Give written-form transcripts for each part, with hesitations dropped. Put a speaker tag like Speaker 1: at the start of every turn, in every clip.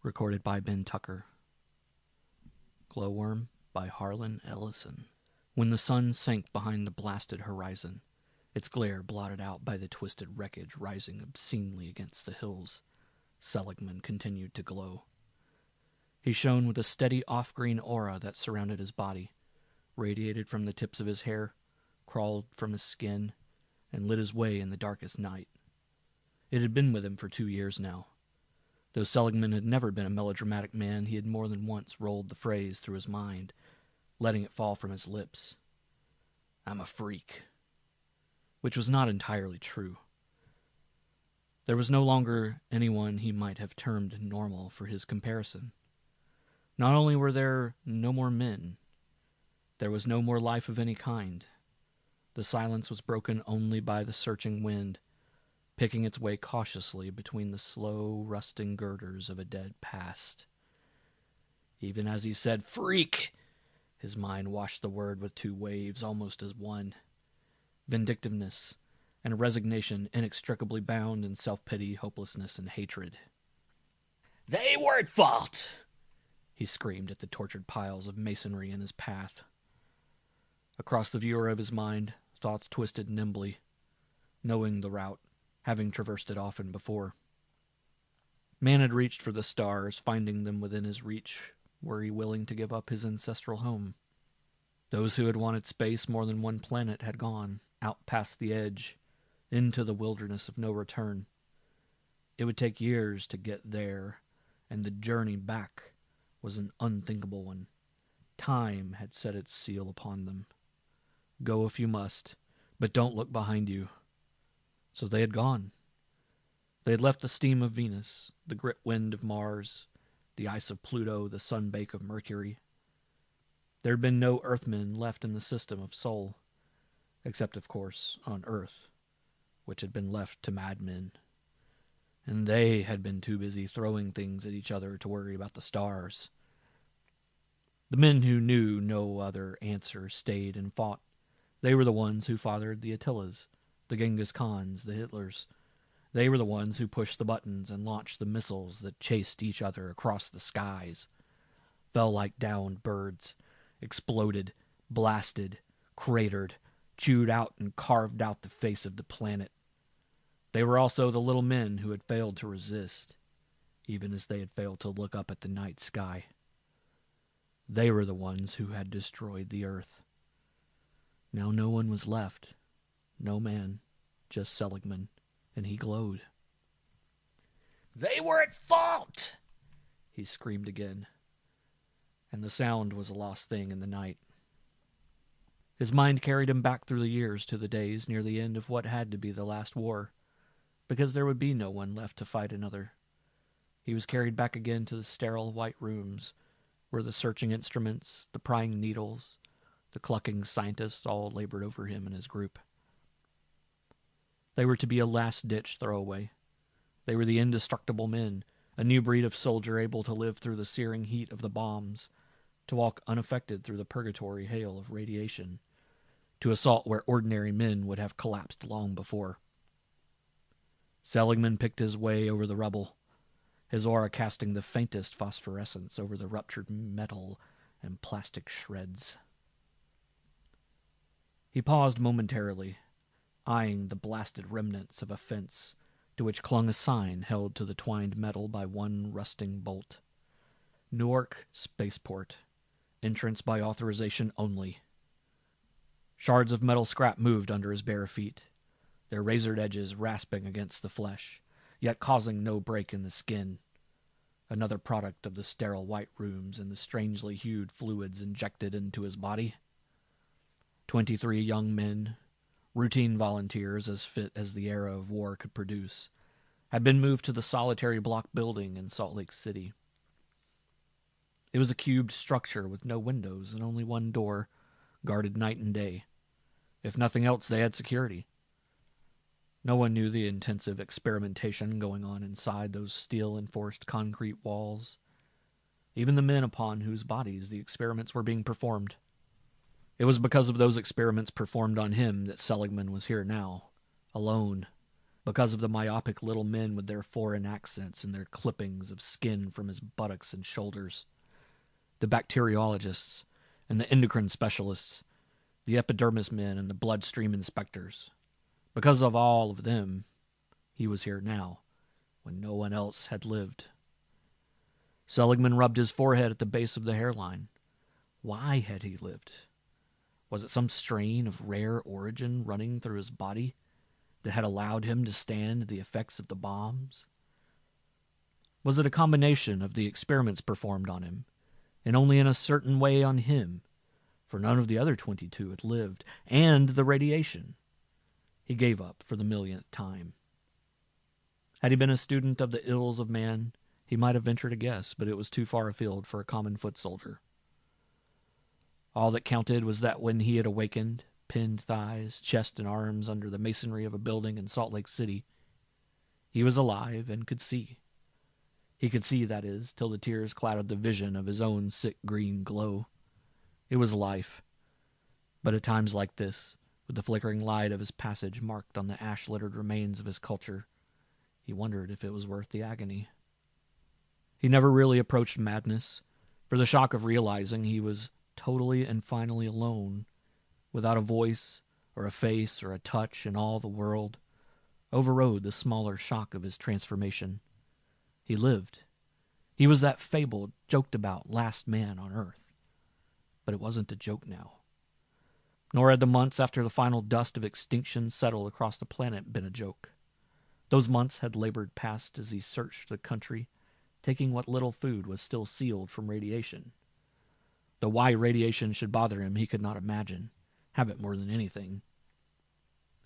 Speaker 1: Recorded by Ben Tucker. Glowworm by Harlan, Ellison. When the sun sank behind the blasted horizon, its glare blotted out by the twisted wreckage rising obscenely against the hills, Seligman continued to glow. He shone with a steady off-green aura that surrounded his body, radiated from the tips of his hair, crawled from his skin, and lit his way in the darkest night. It had been with him for 2 years now. Though Seligman had never been a melodramatic man, he had more than once rolled the phrase through his mind, letting it fall from his lips. "I'm a freak." Which was not entirely true. There was no longer anyone he might have termed normal for his comparison. Not only were there no more men, there was no more life of any kind. The silence was broken only by the searching wind, picking its way cautiously between the slow, rusting girders of a dead past. Even as he said, "Freak!" his mind washed the word with 2 waves, almost as one. Vindictiveness and a resignation inextricably bound in self-pity, hopelessness, and hatred. "They were at fault!" he screamed at the tortured piles of masonry in his path. Across the viewer of his mind, thoughts twisted nimbly, knowing the route, having traversed it often before. Man had reached for the stars, finding them within his reach. Were he willing to give up his ancestral home? Those who had wanted space more than one planet had gone, out past the edge, into the wilderness of no return. It would take years to get there, and the journey back was an unthinkable one. Time had set its seal upon them. Go if you must, but don't look behind you. So they had gone. They had left the steam of Venus, the grit wind of Mars, the ice of Pluto, the sun-bake of Mercury. There had been no Earthmen left in the system of Sol, except, of course, on Earth, which had been left to madmen. And they had been too busy throwing things at each other to worry about the stars. The men who knew no other answer stayed and fought. They were the ones who fathered the Attilas, the Genghis Khans, the Hitlers. They were the ones who pushed the buttons and launched the missiles that chased each other across the skies, fell like downed birds, exploded, blasted, cratered, chewed out and carved out the face of the planet. They were also the little men who had failed to resist, even as they had failed to look up at the night sky. They were the ones who had destroyed the earth. Now no one was left. No man, just Seligman, and he glowed. "They were at fault!" he screamed again, and the sound was a lost thing in the night. His mind carried him back through the years to the days near the end of what had to be the last war, because there would be no one left to fight another. He was carried back again to the sterile white rooms, where the searching instruments, the prying needles, the clucking scientists all labored over him and his group. They were to be a last-ditch throwaway. They were the indestructible men, a new breed of soldier able to live through the searing heat of the bombs, to walk unaffected through the purgatory hail of radiation, to assault where ordinary men would have collapsed long before. Seligman picked his way over the rubble, his aura casting the faintest phosphorescence over the ruptured metal and plastic shreds. He paused momentarily, eyeing the blasted remnants of a fence to which clung a sign held to the twined metal by one rusting bolt. Newark Spaceport. Entrance by authorization only. Shards of metal scrap moved under his bare feet, their razored edges rasping against the flesh, yet causing no break in the skin. Another product of the sterile white rooms and the strangely hued fluids injected into his body. 23 young men, routine volunteers as fit as the era of war could produce, had been moved to the solitary block building in Salt Lake City. It was a cubed structure with no windows and only one door, guarded night and day. If nothing else, they had security. No one knew the intensive experimentation going on inside those steel-enforced concrete walls, even the men upon whose bodies the experiments were being performed. It was because of those experiments performed on him that Seligman was here now, alone, because of the myopic little men with their foreign accents and their clippings of skin from his buttocks and shoulders, the bacteriologists and the endocrine specialists, the epidermis men and the bloodstream inspectors. Because of all of them, he was here now, when no one else had lived. Seligman rubbed his forehead at the base of the hairline. Why had he lived? Was it some strain of rare origin running through his body that had allowed him to stand the effects of the bombs? Was it a combination of the experiments performed on him, and only in a certain way on him, for none of the other 22 had lived, and the radiation? He gave up for the millionth time. Had he been a student of the ills of man, he might have ventured a guess, but it was too far afield for a common foot soldier. All that counted was that when he had awakened, pinned thighs, chest, and arms under the masonry of a building in Salt Lake City, he was alive and could see. He could see, that is, till the tears clouded the vision of his own sick green glow. It was life. But at times like this, with the flickering light of his passage marked on the ash-littered remains of his culture, he wondered if it was worth the agony. He never really approached madness, for the shock of realizing he was totally and finally alone, without a voice or a face or a touch in all the world, overrode the smaller shock of his transformation. He lived. He was that fabled, joked-about last man on Earth. But it wasn't a joke now. Nor had the months after the final dust of extinction settled across the planet been a joke. Those months had labored past as he searched the country, taking what little food was still sealed from radiation. Though why radiation should bother him he could not imagine, habit more than anything.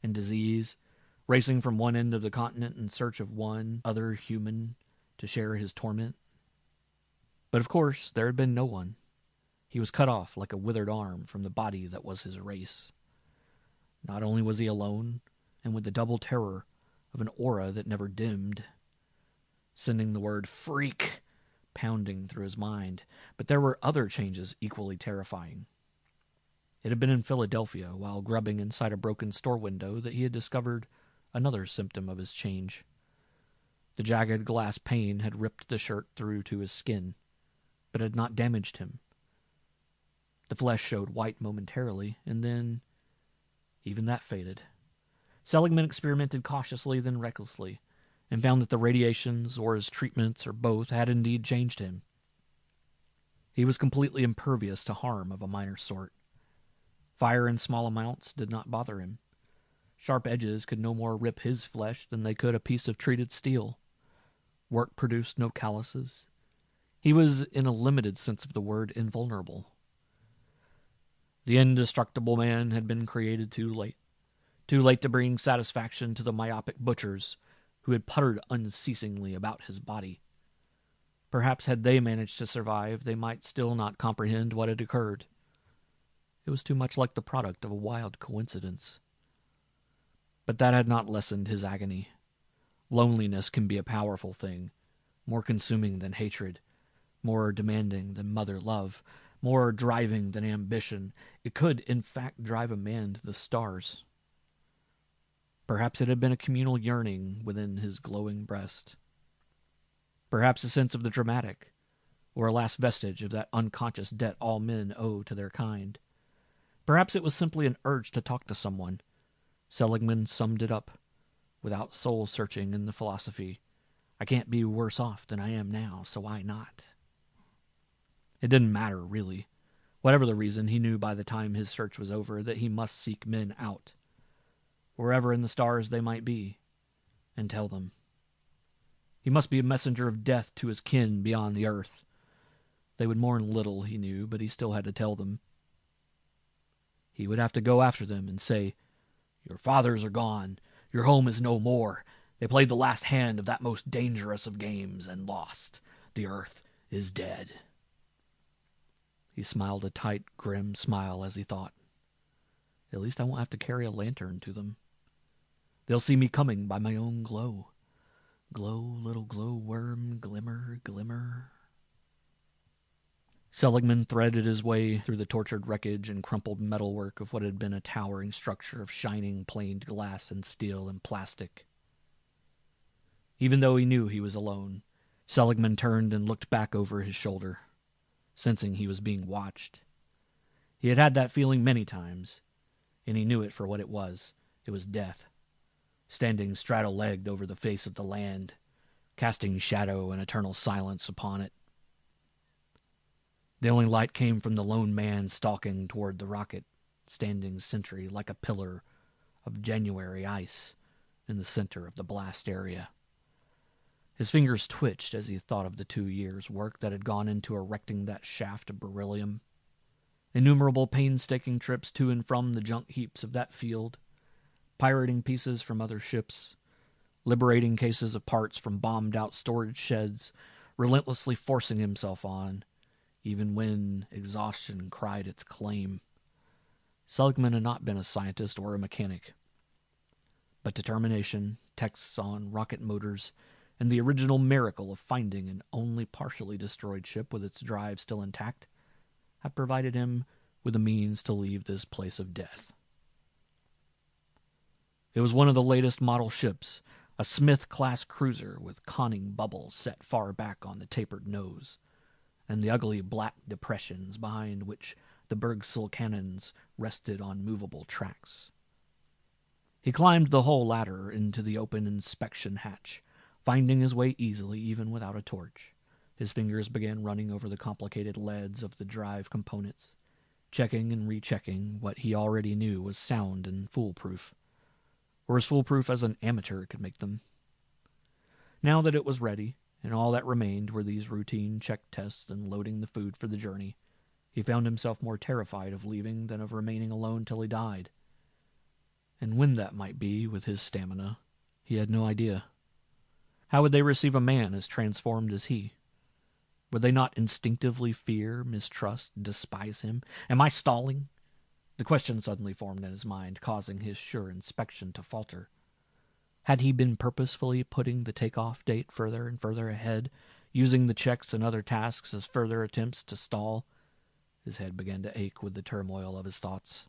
Speaker 1: And disease, racing from one end of the continent in search of one other human to share his torment. But of course there had been no one. He was cut off like a withered arm from the body that was his race. Not only was he alone, and with the double terror of an aura that never dimmed, sending the word freak pounding through his mind, but there were other changes equally terrifying. It had been in Philadelphia, while grubbing inside a broken store window, that he had discovered another symptom of his change. The jagged glass pane had ripped the shirt through to his skin, but had not damaged him. The flesh showed white momentarily, and then even that faded. Seligman experimented cautiously, then recklessly, and found that the radiations, or his treatments, or both, had indeed changed him. He was completely impervious to harm of a minor sort. Fire in small amounts did not bother him. Sharp edges could no more rip his flesh than they could a piece of treated steel. Work produced no calluses. He was, in a limited sense of the word, invulnerable. The indestructible man had been created too late to bring satisfaction to the myopic butchers who had puttered unceasingly about his body. Perhaps had they managed to survive, they might still not comprehend what had occurred. It was too much like the product of a wild coincidence. But that had not lessened his agony. Loneliness can be a powerful thing, more consuming than hatred, more demanding than mother love, more driving than ambition. It could, in fact, drive a man to the stars. Perhaps it had been a communal yearning within his glowing breast. Perhaps a sense of the dramatic, or a last vestige of that unconscious debt all men owe to their kind. Perhaps it was simply an urge to talk to someone. Seligman summed it up, without soul-searching in the philosophy. I can't be worse off than I am now, so why not? It didn't matter, really. Whatever the reason, he knew by the time his search was over that he must seek men out, wherever in the stars they might be, and tell them. He must be a messenger of death to his kin beyond the earth. They would mourn little, he knew, but he still had to tell them. He would have to go after them and say, "Your fathers are gone. Your home is no more. They played the last hand of that most dangerous of games and lost. The earth is dead." He smiled a tight, grim smile as he thought, "At least I won't have to carry a lantern to them. They'll see me coming by my own glow. Glow, little glow worm, glimmer, glimmer." Seligman threaded his way through the tortured wreckage and crumpled metalwork of what had been a towering structure of shining planed glass and steel and plastic. Even though he knew he was alone, Seligman turned and looked back over his shoulder, sensing he was being watched. He had had that feeling many times, and he knew it for what it was. It was death, standing straddle-legged over the face of the land, casting shadow and eternal silence upon it. The only light came from the lone man stalking toward the rocket, standing sentry like a pillar of January ice in the center of the blast area. His fingers twitched as he thought of the 2 years' work that had gone into erecting that shaft of beryllium. Innumerable painstaking trips to and from the junk heaps of that field, pirating pieces from other ships, liberating cases of parts from bombed-out storage sheds, relentlessly forcing himself on, even when exhaustion cried its claim. Seligman had not been a scientist or a mechanic, but determination, texts on rocket motors, and the original miracle of finding an only partially destroyed ship with its drive still intact had provided him with the means to leave this place of death. It was one of the latest model ships, a Smith-class cruiser with conning bubbles set far back on the tapered nose, and the ugly black depressions behind which the Bergsil cannons rested on movable tracks. He climbed the whole ladder into the open inspection hatch, finding his way easily even without a torch. His fingers began running over the complicated leads of the drive components, checking and rechecking what he already knew was sound and foolproof, or as foolproof as an amateur could make them. Now that it was ready, and all that remained were these routine check tests and loading the food for the journey, he found himself more terrified of leaving than of remaining alone till he died. And when that might be with his stamina, he had no idea. How would they receive a man as transformed as he? Would they not instinctively fear, mistrust, despise him? Am I stalling? The question suddenly formed in his mind, causing his sure inspection to falter. Had he been purposefully putting the takeoff date further and further ahead, using the checks and other tasks as further attempts to stall? His head began to ache with the turmoil of his thoughts.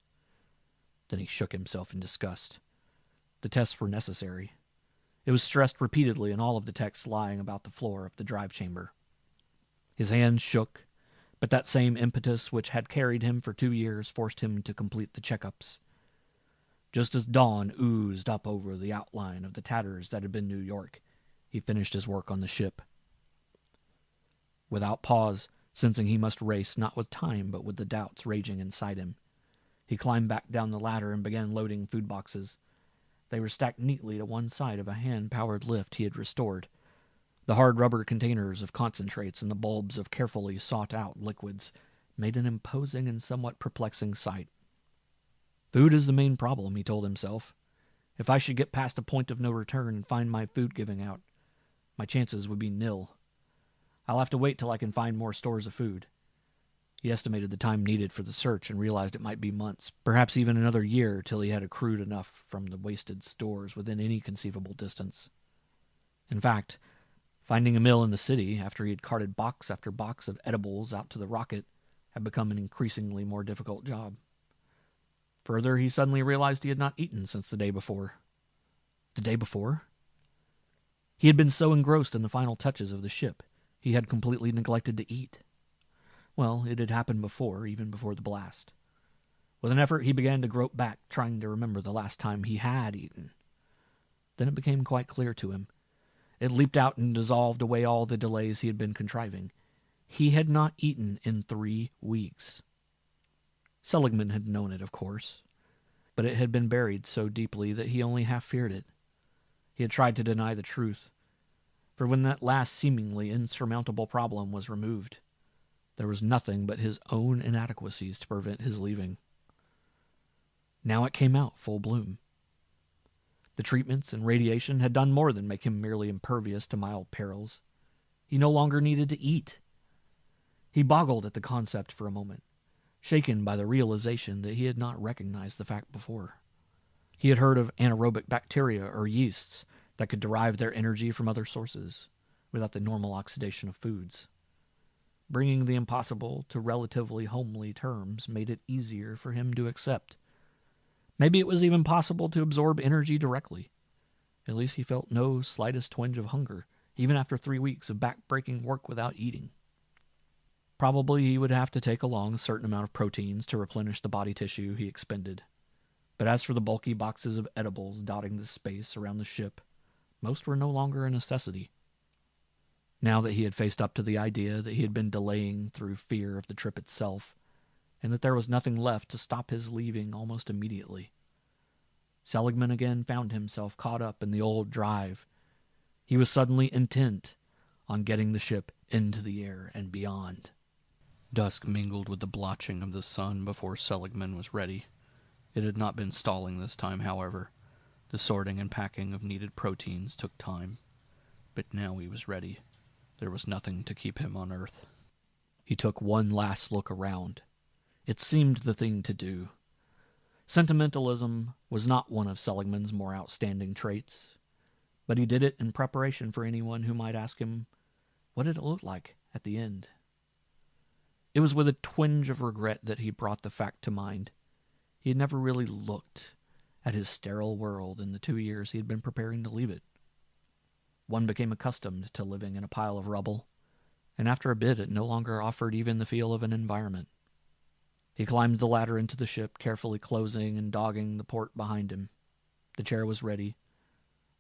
Speaker 1: Then he shook himself in disgust. The tests were necessary. It was stressed repeatedly in all of the texts lying about the floor of the drive chamber. His hands shook, but that same impetus which had carried him for 2 years forced him to complete the checkups. Just as dawn oozed up over the outline of the tatters that had been New York, he finished his work on the ship. Without pause, sensing he must race not with time but with the doubts raging inside him, he climbed back down the ladder and began loading food boxes. They were stacked neatly to one side of a hand-powered lift he had restored. The hard rubber containers of concentrates and the bulbs of carefully sought-out liquids made an imposing and somewhat perplexing sight. Food is the main problem, he told himself. If I should get past a point of no return and find my food giving out, my chances would be nil. I'll have to wait till I can find more stores of food. He estimated the time needed for the search and realized it might be months, perhaps even another year, till he had accrued enough from the wasted stores within any conceivable distance. In fact, finding a mill in the city, after he had carted box after box of edibles out to the rocket, had become an increasingly more difficult job. Further, he suddenly realized he had not eaten since the day before. The day before? He had been so engrossed in the final touches of the ship, he had completely neglected to eat. Well, it had happened before, even before the blast. With an effort, he began to grope back, trying to remember the last time he had eaten. Then it became quite clear to him. It leaped out and dissolved away all the delays he had been contriving. He had not eaten in 3 weeks. Seligman had known it, of course, but it had been buried so deeply that he only half feared it. He had tried to deny the truth, for when that last seemingly insurmountable problem was removed, there was nothing but his own inadequacies to prevent his leaving. Now it came out full bloom. The treatments and radiation had done more than make him merely impervious to mild perils. He no longer needed to eat. He boggled at the concept for a moment, shaken by the realization that he had not recognized the fact before. He had heard of anaerobic bacteria or yeasts that could derive their energy from other sources, without the normal oxidation of foods. Bringing the impossible to relatively homely terms made it easier for him to accept. Maybe it was even possible to absorb energy directly. At least he felt no slightest twinge of hunger, even after 3 weeks of back-breaking work without eating. Probably he would have to take along a certain amount of proteins to replenish the body tissue he expended. But as for the bulky boxes of edibles dotting the space around the ship, most were no longer a necessity. Now that he had faced up to the idea that he had been delaying through fear of the trip itself, and that there was nothing left to stop his leaving almost immediately, Seligman again found himself caught up in the old drive. He was suddenly intent on getting the ship into the air and beyond. Dusk mingled with the blotching of the sun before Seligman was ready. It had not been stalling this time, however. The sorting and packing of needed proteins took time. But now he was ready. There was nothing to keep him on Earth. He took one last look around. It seemed the thing to do. Sentimentalism was not one of Seligman's more outstanding traits, but he did it in preparation for anyone who might ask him, what did it look like at the end? It was with a twinge of regret that he brought the fact to mind. He had never really looked at his sterile world in the 2 years he had been preparing to leave it. One became accustomed to living in a pile of rubble, and after a bit it no longer offered even the feel of an environment. He climbed the ladder into the ship, carefully closing and dogging the port behind him. The chair was ready,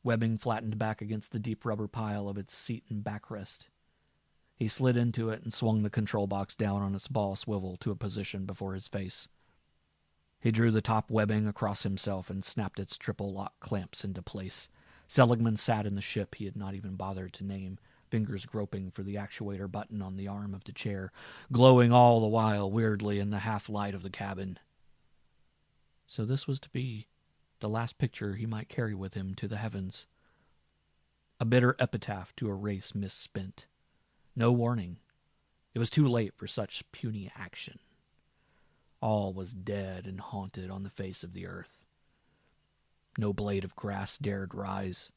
Speaker 1: webbing flattened back against the deep rubber pile of its seat and backrest. He slid into it and swung the control box down on its ball swivel to a position before his face. He drew the top webbing across himself and snapped its triple lock clamps into place. Seligman sat in the ship he had not even bothered to name, fingers groping for the actuator button on the arm of the chair, glowing all the while weirdly in the half-light of the cabin. So this was to be the last picture he might carry with him to the heavens. A bitter epitaph to a race misspent. No warning. It was too late for such puny action. All was dead and haunted on the face of the earth. No blade of grass dared rise.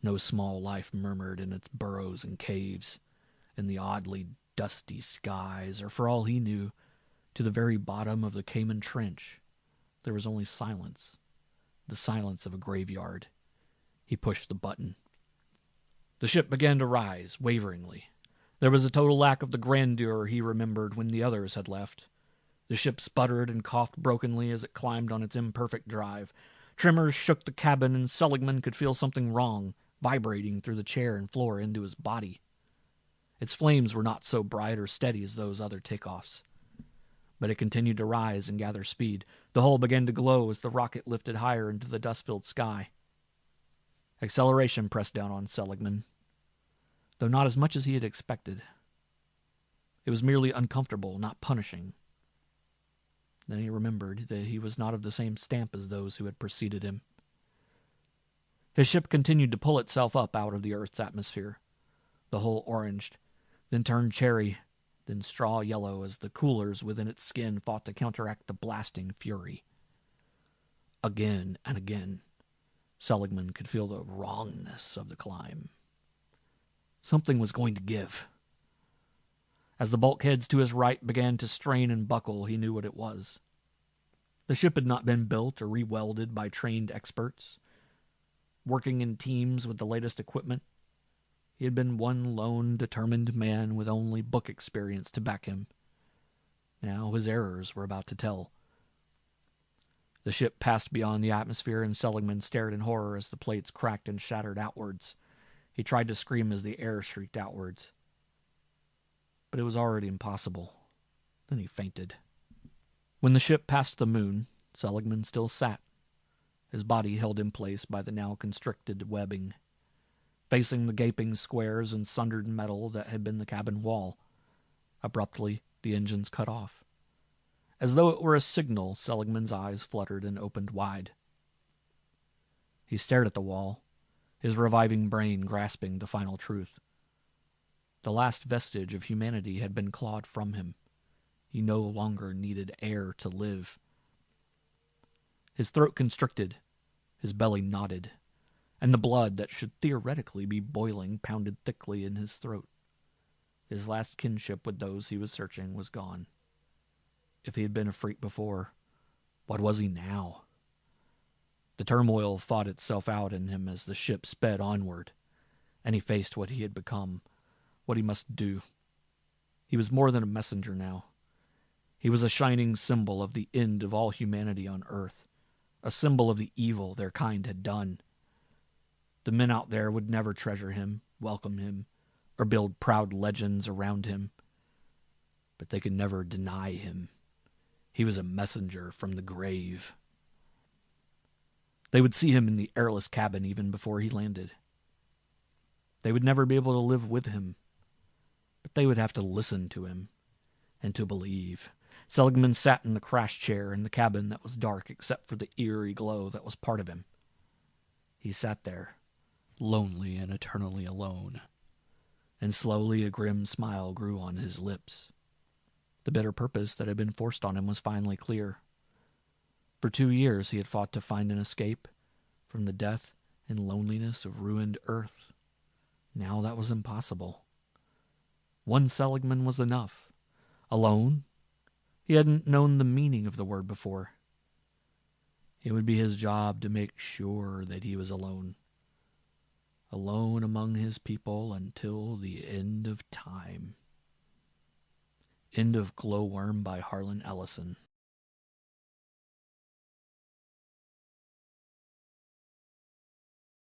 Speaker 1: No small life murmured in its burrows and caves, in the oddly dusty skies, or for all he knew, to the very bottom of the Cayman Trench. There was only silence, the silence of a graveyard. He pushed the button. The ship began to rise, waveringly. There was a total lack of the grandeur he remembered when the others had left. The ship sputtered and coughed brokenly as it climbed on its imperfect drive. Tremors shook the cabin, and Seligman could feel something wrong, vibrating through the chair and floor into his body. Its flames were not so bright or steady as those other takeoffs, but it continued to rise and gather speed. The hull began to glow as the rocket lifted higher into the dust-filled sky. Acceleration pressed down on Seligman, though not as much as he had expected. It was merely uncomfortable, not punishing. Then he remembered that he was not of the same stamp as those who had preceded him. His ship continued to pull itself up out of the Earth's atmosphere, the hull oranged, then turned cherry, then straw yellow as the coolers within its skin fought to counteract the blasting fury. Again and again, Seligman could feel the wrongness of the climb. Something was going to give. As the bulkheads to his right began to strain and buckle, he knew what it was. The ship had not been built or rewelded by trained experts, working in teams with the latest equipment. He had been one lone, determined man with only book experience to back him. Now his errors were about to tell. The ship passed beyond the atmosphere, and Seligman stared in horror as the plates cracked and shattered outwards. He tried to scream as the air shrieked outwards, but it was already impossible. Then he fainted. When the ship passed the moon, Seligman still sat, his body held in place by the now constricted webbing, facing the gaping squares and sundered metal that had been the cabin wall. Abruptly, the engines cut off. As though it were a signal, Seligman's eyes fluttered and opened wide. He stared at the wall, his reviving brain grasping the final truth. The last vestige of humanity had been clawed from him. He no longer needed air to live. His throat constricted, his belly knotted, and the blood that should theoretically be boiling pounded thickly in his throat. His last kinship with those he was searching was gone. If he had been a freak before, what was he now? The turmoil fought itself out in him as the ship sped onward, and he faced what he had become, what he must do. He was more than a messenger now. He was a shining symbol of the end of all humanity on Earth, a symbol of the evil their kind had done. The men out there would never treasure him, welcome him, or build proud legends around him, but they could never deny him. He was a messenger from the grave. They would see him in the airless cabin even before he landed. They would never be able to live with him, but they would have to listen to him and to believe. Seligman sat in the crash chair in the cabin that was dark except for the eerie glow that was part of him. He sat there, lonely and eternally alone, and slowly a grim smile grew on his lips. The bitter purpose that had been forced on him was finally clear. For 2 years he had fought to find an escape from the death and loneliness of ruined Earth. Now that was impossible. One Seligman was enough. Alone? He hadn't known the meaning of the word before. It would be his job to make sure that he was alone. Alone among his people until the end of time. End of Glowworm by Harlan Ellison.